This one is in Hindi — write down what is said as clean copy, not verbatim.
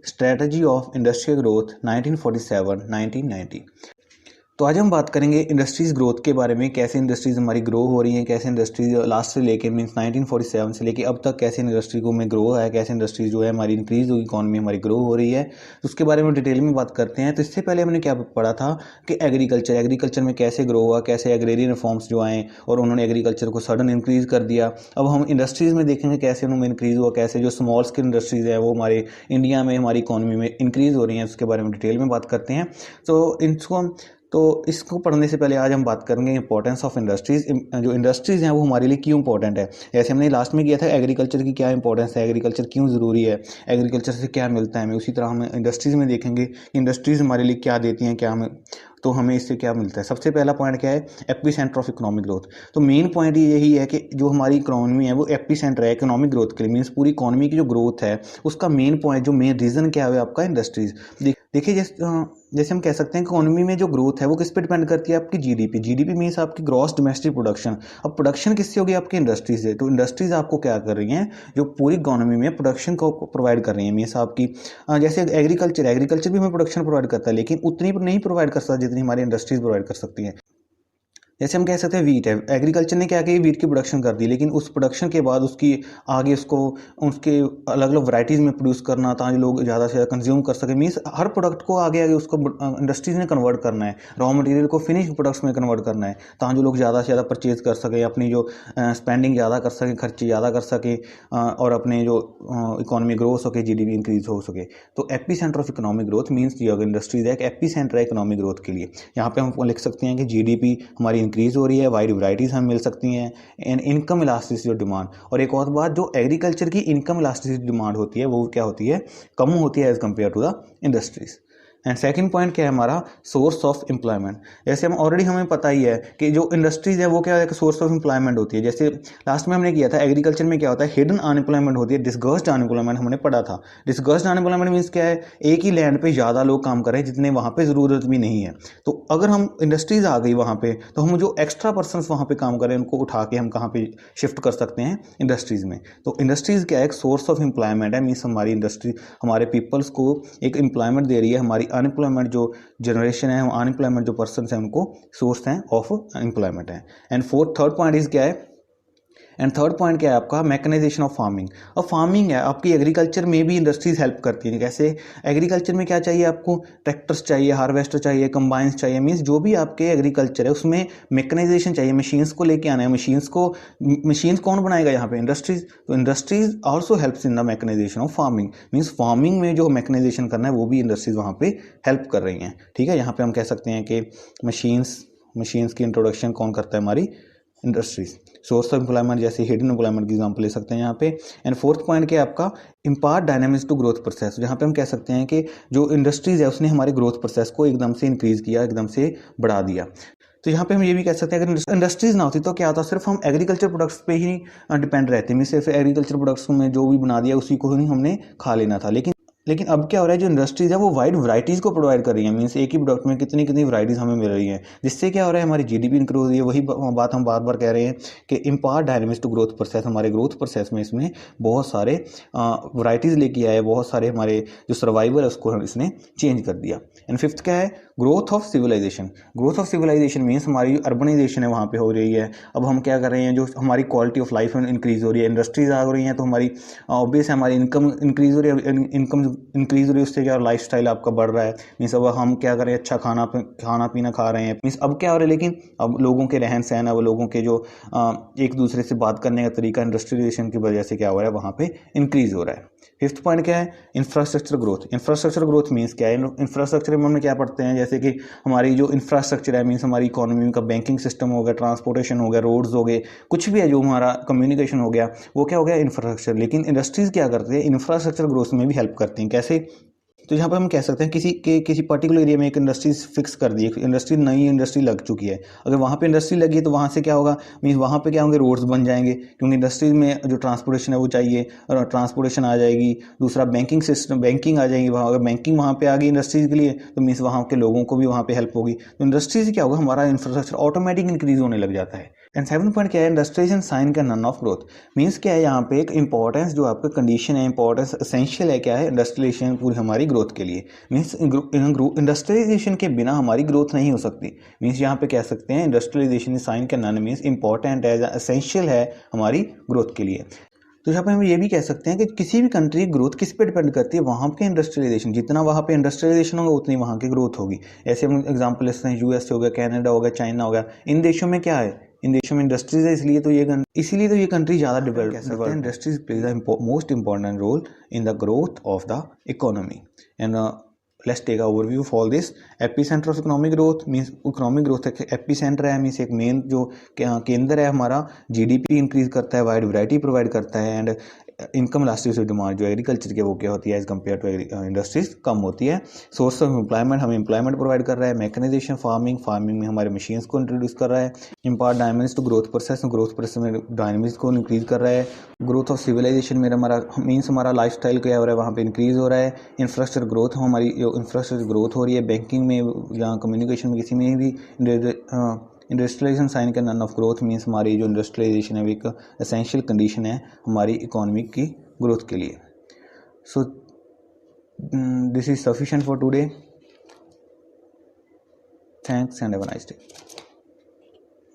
Strategy of industrial growth 1947-1990। तो आज हम बात करेंगे इंडस्ट्रीज़ ग्रोथ के बारे में, कैसे इंडस्ट्रीज़ हमारी ग्रो हो रही हैं, कैसे इंडस्ट्रीज लास्ट से लेके मीन्स 1947 से लेके अब तक कैसे इंडस्ट्री को में ग्रो है, कैसे इंडस्ट्रीज जो है हमारी इंक्रीज हुई, इकॉनमी हमारी ग्रो हो रही है, तो उसके बारे में डिटेल में बात करते हैं। तो इससे पहले हमने क्या पढ़ा था कि एग्रीकल्चर में कैसे ग्रो हुआ, कैसे एग्रेरियन रिफॉर्म्स जो आए और उन्होंने एग्रीकल्चर को सडन इंक्रीज कर दिया। अब हम इंडस्ट्रीज़ में देखेंगे कैसे उनमें इंक्रीज़ हुआ, कैसे जो स्मॉल स्केल इंडस्ट्रीज़ है वो हमारे इंडिया में हमारी इकॉनमी में इंक्रीज़ हो रही हैं, उसके बारे में डिटेल में बात करते हैं। तो इसको पढ़ने से पहले आज हम बात करेंगे इंपॉर्टेंस ऑफ इंडस्ट्रीज़। जो इंडस्ट्रीज़ हैं वो हमारे लिए क्यों इंपॉर्टेंट है। जैसे हमने लास्ट में किया था एग्रीकल्चर की क्या इंपॉर्टेंस है, एग्रीकल्चर क्यों ज़रूरी है, एग्रीकल्चर से क्या मिलता है हमें, उसी तरह हम इंडस्ट्रीज़ में देखेंगे कि इंडस्ट्रीज़ हमारे लिए क्या देती हैं, क्या हमें तो हमें इससे क्या मिलता है। सबसे पहला पॉइंट क्या है, AP centre of economic growth. तो मेन पॉइंट यही है कि जो हमारी इकोनॉमी है वो एपी सेंटर है इकोनॉमिक ग्रोथ के लिए, मीन्स पूरी इकोनॉमी की जो ग्रोथ है उसका मेन पॉइंट, जो मेन रीज़न क्या है आपका इंडस्ट्रीज़। देखिए जैसे हम कह सकते हैं कि इकोनॉमी में जो ग्रोथ है वो किस पे डिपेंड करती है, आपकी जीडीपी। जीडीपी मीन्स आपकी ग्रॉस डोमेस्टिक प्रोडक्शन। अब प्रोडक्शन किससे होगी, आपकी इंडस्ट्री से। तो इंडस्ट्रीज आपको क्या कर रही हैं, जो पूरी इकोनॉमी में प्रोडक्शन को प्रोवाइड कर रही हैं। मीन्स आपकी जैसे एग्रीकल्चर भी हमें प्रोडक्शन प्रोवाइड करता है, लेकिन उतनी नहीं प्रोवाइड कर सकता जितनी हमारी इंडस्ट्रीज प्रोवाइड कर सकती हैं। जैसे हम कह सकते हैं वीट है, एग्रीकल्चर ने क्या किया, वीट की प्रोडक्शन कर दी, लेकिन उस प्रोडक्शन के बाद उसकी आगे उसको उसके अलग अलग वैरायटीज़ में प्रोड्यूस करना ताकि लोग ज़्यादा से ज़्यादा कंज्यूम कर सकें। मीन्स हर प्रोडक्ट को आगे आगे उसको इंडस्ट्रीज़ ने कन्वर्ट करना है, रॉ मटेरियल को फिनिश प्रोडक्ट्स में कन्वर्ट करना है ताकि जो लोग ज़्यादा से ज़्यादा परचेज कर सकें, अपनी जो स्पेंडिंग ज़्यादा कर सकें, खर्चे ज़्यादा कर सकें और अपने जो इकॉनमी ग्रो हो सके, जीडीपी इंक्रीज हो सके। तो AP centre of economic growth means जो इंडस्ट्रीज है एक एपी सेंटर है इकोनॉमिक ग्रोथ के लिए। यहाँ पे हम लिख सकते हैं कि जीडीपी हमारी इंक्रीज हो रही है, वैराइटीज हमें मिल सकती हैं, एंड इनकम इलास्टिसिटी और डिमांड। और एक और बात, जो एग्रीकल्चर की इनकम इलास्टिसिटी डिमांड होती है वो क्या होती है, कम होती है as compare to the industries. And second point क्या है हमारा, सोर्स ऑफ एम्प्लॉयमेंट। जैसे हम ऑलरेडी हमें पता ही है कि जो इंडस्ट्रीज है वो क्या है, सोर्स ऑफ एम्प्लॉयमेंट होती है। जैसे लास्ट में हमने किया था एग्रीकल्चर में क्या होता है, हिडन अनएम्प्लॉयमेंट होती है, डिस्गर्स्ड अनएम्प्लॉयमेंट हमने पढ़ा था। डिस्गर्स्ड अनएम्प्लॉयमेंट मीन्स क्या है, एक ही लैंड पे ज़्यादा लोग काम कर रहे हैं जितने वहाँ पे ज़रूरत भी नहीं है। तो अगर हम इंडस्ट्रीज आ गई वहाँ पे, तो हम जो एक्स्ट्रा पर्सन वहाँ पे काम कर रहे हैं उनको उठा के हम कहाँ पे शिफ्ट कर सकते हैं, इंडस्ट्रीज में। तो इंडस्ट्रीज क्या है, एक सोर्स ऑफ एम्प्लॉयमेंट है। मीन्स हमारी इंडस्ट्री हमारे पीपल्स को एक एम्प्लॉयमेंट दे रही है। हमारी अनएम्प्लॉयमेंट जो जनरेशन है, अनएम्प्लॉयमेंट जो पर्सन है उनको सोर्स हैं ऑफ एम्प्लॉयमेंट है। एंड थर्ड पॉइंट इज क्या है, एंड थर्ड पॉइंट क्या है आपका, मैकेनाइजेशन ऑफ फार्मिंग। अब फार्मिंग है आपकी एग्रीकल्चर में भी इंडस्ट्रीज हेल्प करती हैं। कैसे, एग्रीकल्चर में क्या चाहिए आपको, ट्रैक्टर्स चाहिए, हार्वेस्टर चाहिए, कंबाइंस चाहिए। मीन्स जो भी आपके एग्रीकल्चर है उसमें मैकेनाइजेशन चाहिए, मशीन्स को लेके आना है। मशीन्स कौन बनाएगा यहाँ पे, इंडस्ट्रीज। तो industries also helps in the mechanisation of farming. Means farming में जो मैकेनाइजेशन करना है वो भी इंडस्ट्रीज वहाँ पे हेल्प कर रही हैं। ठीक है, यहाँ पे हम कह सकते हैं कि मशीन्स की इंट्रोडक्शन कौन करता है, हमारी इंडस्ट्रीज। सोर्स ऑफ एम्प्लॉयमेंट जैसे हिडन एम्प्लॉयमेंट की एग्जांपल ले सकते हैं यहाँ पे। एंड फोर्थ पॉइंट क्या है आपका, impart dynamics to growth process. जहाँ पे हम कह सकते हैं कि जो इंडस्ट्रीज है उसने हमारे ग्रोथ प्रोसेस को एकदम से इंक्रीज किया, एकदम से बढ़ा दिया। तो यहाँ पे हम ये भी कह सकते हैं अगर इंडस्ट्रीज ना होती तो क्या होता, सिर्फ हम एग्रीकल्चर प्रोडक्ट्स पे ही डिपेंड रहते हैं। सिर्फ एग्रीकल्चर प्रोडक्ट्स में जो भी बना दिया उसी को ही हमने खा लेना था। लेकिन अब क्या हो रहा है, जो इंडस्ट्रीज है वो वाइड वैरायटीज़ को प्रोवाइड कर रही है। मीन्स एक ही प्रोडक्ट में कितनी कितनी वैरायटीज़ हमें मिल रही हैं, जिससे क्या हो रहा है, हमारी जीडीपी इंक्रीज हो रही है। वही बात हम बार बार कह रहे हैं कि impart dynamics to growth process. हमारे ग्रोथ प्रोसेस में इसमें बहुत सारे वैरायटीज़ लेके आए, बहुत सारे हमारे जो सर्वाइवल है उसको इसने चेंज कर दिया। एंड फिफ्थ क्या है, growth of civilisation. Growth of civilisation means हमारी जो अर्बनाइजेशन है वहाँ पे हो रही है। अब हम क्या कर रहे हैं, जो हमारी क्वालिटी ऑफ लाइफ इंक्रीज हो रही है, इंडस्ट्रीज आ रही हैं तो हमारी ऑब्वियस है हमारी इनकम इंक्रीज हो रही है। इनकम इंक्रीज हो रही है उससे क्या लाइफ स्टाइल आपका बढ़ रहा है। मीन्स अब हम क्या करें, अच्छा खाना पीना खा रहे हैं। मीन्स अब क्या हो रहा है, लेकिन अब लोगों के रहन सहन, अब लोगों के जो एक दूसरे से बात करने का तरीका इंडस्ट्रियलाइजेशन की वजह से क्या हो रहा है, वहाँ पे इंक्रीज हो रहा है। फिफ्थ पॉइंट क्या है, infrastructure growth. Infrastructure growth means क्या है, इंफ्रास्ट्रक्चर में हम क्या पढ़ते हैं, जैसे कि हमारी जो इंफ्रास्ट्रक्चर है मीन्स हमारी इकोनॉमी का बैंकिंग सिस्टम हो गया, ट्रांसपोर्टेशन हो गया, रोड्स हो गए, कुछ भी है जो हमारा कम्युनिकेशन हो गया, वो क्या हो गया, इंफ्रास्ट्रक्चर। लेकिन इंडस्ट्रीज क्या करती है, इंफ्रास्ट्रक्चर ग्रोथ में भी हेल्प करती हैं। कैसे, तो यहाँ पर हम कह सकते हैं किसी पर्टिकुलर एरिया में एक इंडस्ट्री फिक्स कर दी, एक इंडस्ट्री नई इंडस्ट्री लग चुकी है। अगर वहाँ पे इंडस्ट्री लगी तो वहाँ से क्या होगा, मीन्स वहाँ पे क्या होंगे, रोड्स बन जाएंगे, क्योंकि इंडस्ट्रीज में जो ट्रांसपोर्टेशन है वो चाहिए, और ट्रांसपोर्टेशन आ जाएगी। दूसरा बैंकिंग सिस्टम, बैंकिंग आ जाएगी वहाँ, अगर बैंकिंग वहाँ पे आ गई इंडस्ट्रीज के लिए तो मीन्स वहाँ के लोगों को भी वहाँ पे हेल्प होगी। तो इंडस्ट्री से क्या होगा, हमारा इंफ्रास्ट्रक्चर ऑटोमेटिक इंक्रीज होने लग जाता है। एंड 7 पॉइंट क्या है, इंडस्ट्रियलाइजेशन साइन का नन ऑफ ग्रोथ। मीन्स क्या है, यहाँ पे एक इंपॉर्टेंस जो आपका कंडीशन है, इंपॉर्टेंस एसेंशियल है, क्या है, इंडस्ट्रियलाइजेशन पूरी हमारी ग्रोथ के लिए। मीन्स इंडस्ट्रियलाइजेशन के बिना हमारी ग्रोथ नहीं हो सकती। मीन्स यहाँ पे कह सकते हैं इंडस्ट्रियलाइजेशन साइन का नन मीन्स इंपॉर्टेंट है, एसेंशियल है हमारी ग्रोथ के लिए। तो यहाँ पे हम ये भी कह सकते हैं कि किसी भी कंट्री की ग्रोथ किस पे डिपेंड करती है, वहाँ के इंडस्ट्रियलाइजेशन, जितना वहाँ पे इंडस्ट्रियलाइजेशन होगा उतनी वहाँ की ग्रोथ होगी। ऐसे हम एग्जांपल लेते हैं, यूएस हो गया, कनाडा हो गया, चाइना हो गया, इन देशों में क्या है, इन देशों में इंडस्ट्रीज है, इसलिए तो ये कंट्री ज़्यादा डेवलप कह सकते हैं। Industries play the most important role in the growth of the economy. And let's take overview for this. Epicentre of economic growth means economic growth एक एपीसेंटर है, मींस एक मेन जो केंद्र है हमारा, जीडीपी इंक्रीज करता है, वाइड वैरायटी प्रोवाइड करता है, एंड इनकम इलास्टिसिटी डिमांड जो एग्रीकल्चर के वो क्या होती है एज कम्पेयर टू इंडस्ट्रीज कम होती है। सोर्स ऑफ एम्प्लॉयमेंट, हमें एम्प्लॉयमेंट प्रोवाइड कर रहा है। मैकेनाइजेशन, फार्मिंग में हमारे मशीन्स को इंट्रोड्यूस कर रहा है। इम्पार्ट डायमेंस टू ग्रोथ प्रोसेस में डायनेमिक्स को इंक्रीज कर रहा है। ग्रोथ ऑफ सिविलाइजेशन में हमारा मीन्स हमारा लाइफ स्टाइल क्या हो रहा है, वहाँ पे इंक्रीज हो रहा है। इंफ्रास्ट्रक्चर ग्रोथ, हमारी जो इंफ्रास्ट्रक्चर ग्रोथ हो रही है बैंकिंग में या कम्युनिकेशन में, किसी में भी। इंडस्ट्रियलाइजेशन साइन का नन ऑफ ग्रोथ मीन्स हमारी जो इंडस्ट्रियलाइजेशन है वो एक एसेंशियल कंडीशन है हमारी इकोनॉमी की ग्रोथ के लिए। So this is sufficient for today. Thanks and have a nice day.